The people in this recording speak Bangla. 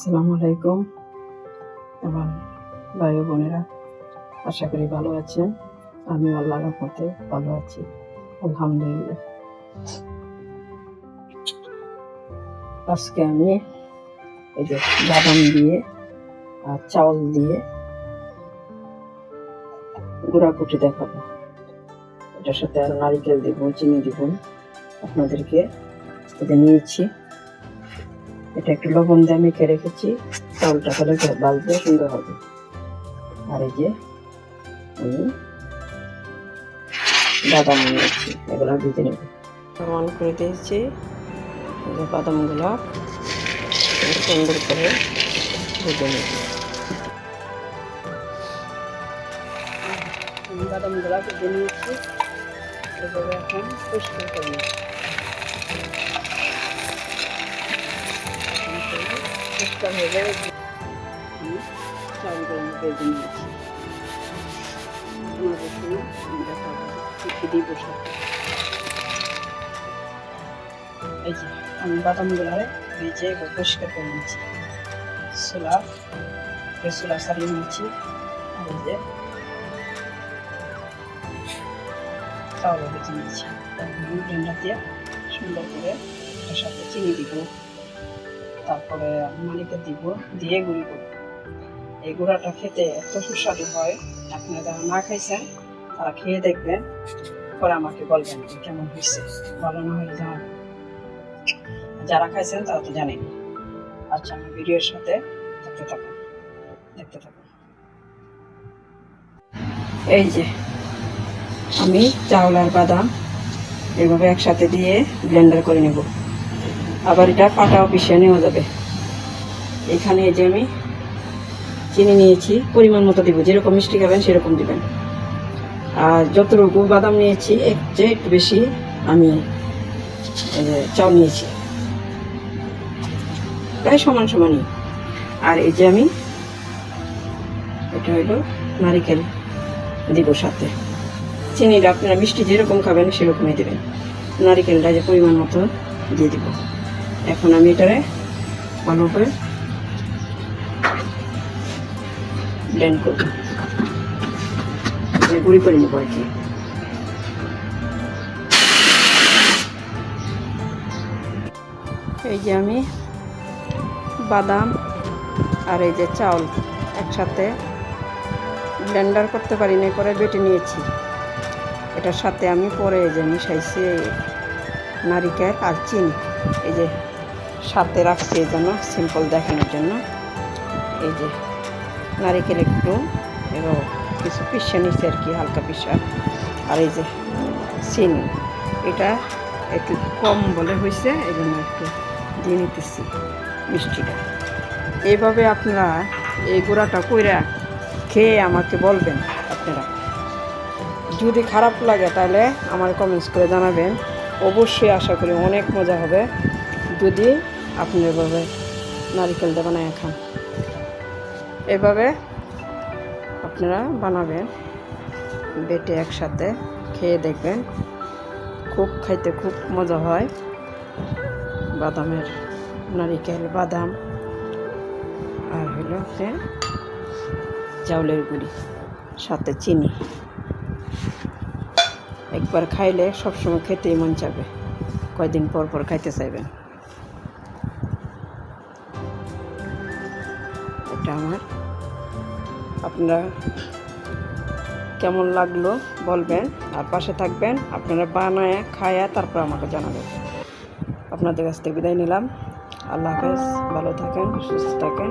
আসসালামু আলাইকুম এবং ভাই ও বোনেরা, আশা করি ভালো আছেন। আমি আল্লাহর রহমতে ভালো আছি, আলহামদুলিল্লাহ। আজকে আমি এই যে বাদাম দিয়ে আর চাউল দিয়ে গুঁড়া কুটি দেখাবো। এটার সাথে আর নারিকেল দিব, চিনি দিব। আপনাদেরকে এটা নিয়েছি, এটা একটু লবণ দিয়ে মেখে রেখেছি। চাউলটা হলে বাজবে সুন্দর হবে। আর এই যে আমি বাদাম নিয়েছি, এগুলো ভিজে নেব। অন করে দিয়েছি, বাদামগুলো সুন্দর করে ভেজে নেব। বাদামগুলো ভেজে নিয়েছি, এভাবে এখন পরিষ্কার করে নিচ্ছি। পরিষ্কার হয়ে গেলে আমি চাউলগুলো ভেজে নিয়েছি। আমাদের সময় দেখাবো কি দিব সাথে। এই যে আমি বাদামগুলো ভেজে পরিষ্কার করে নিয়েছি, চুলা সারিয়ে নিয়েছি। আর এই যে চাউল ভেজে নিয়েছি, ব্লেন্ডার দিয়ে সুন্দর করে এটার সাথে চিনি দিব, তারপরে নারিকেল দিব, দিয়ে গুঁড়ি করব। এই গুঁড়াটা খেতে এত সুস্বাদু হয়, আপনারা যারা না খাইছেন তারা খেয়ে দেখবেন, পরে আমাকে বলবেন কেমন হয়েছে। ভালো না হলে জানাবেন, যারা খাইছেন তারা তো জানেন। আচ্ছা, আমি ভিডিওর সাথে দেখতে থাকুন। এই যে আমি চাউল আর বাদাম এভাবে একসাথে দিয়ে ব্লেন্ডার করে নেব। আবার এটা পাটাও পিষিয়ে নেওয়া যাবে। এখানে এই যে আমি চিনি নিয়েছি, পরিমাণ মতো দিব, যেরকম মিষ্টি খাবেন সেরকম দিবেন। আর যতটুকু বাদাম নিয়েছি এর চেয়ে একটু বেশি আমি চাউল নিয়েছি, প্রায় সমান সমানই। আর এই যে আমি এটা হইল নারিকেল দিব সাথে। চিনিটা আপনারা মিষ্টি যেরকম খাবেন সেরকমই দেবেন। নারিকেলটা যে পরিমাণ মতো দিয়ে দিব। এখন আমি এটারে ভালো করে ব্লেন্ড করব, গুঁড়ি করে নেব আর কি। এই যে আমি বাদাম আর এই যে চাউল একসাথে ব্লেন্ডার করতে পারি না, করে বেটে নিয়েছি। এটার সাথে আমি পরে এই যে মিশাইছি নারিকেল আর চিনি, এই যে সাথে রাখছি এই জন্য সিম্পল দেখানোর জন্য। এই যে নারিকেল একটু এবার কিছু পিষে নিচ্ছে আর কি, হালকা পিসা। আর এই যে চিনি, এটা একটু কম বলে হয়েছে, এই জন্য একটু দিয়ে নিতেছি মিষ্টিটা। এইভাবে আপনারা এই গুঁড়াটা কইরা খেয়ে আমাকে বলবেন। আপনারা যদি খারাপ লাগে তাহলে আমার কমেন্টস করে জানাবেন। অবশ্যই আশা করি অনেক মজা হবে যদি আপনি এভাবে নারিকেল দিয়ে বানায় খান। এভাবে আপনারা বানাবেন, বেটে একসাথে খেয়ে দেখবেন, খাইতে খুব মজা হয়। বাদামের নারিকেল, বাদাম আর হলো চাউলের গুঁড়ি সাথে চিনি, একবার খাইলে সবসময় খেতেই মন চাবে, কয়দিন পর পর খাইতে চাইবেন। এটা আমার, আপনারা কেমন লাগলো বলবেন, আর পাশে থাকবেন। আপনারা বানায় খায়া তারপর আমাকে জানাবেন। আপনাদের কাছ থেকে বিদায় নিলাম। আল্লাহ হাফেজ, ভালো থাকেন, সুস্থ থাকেন।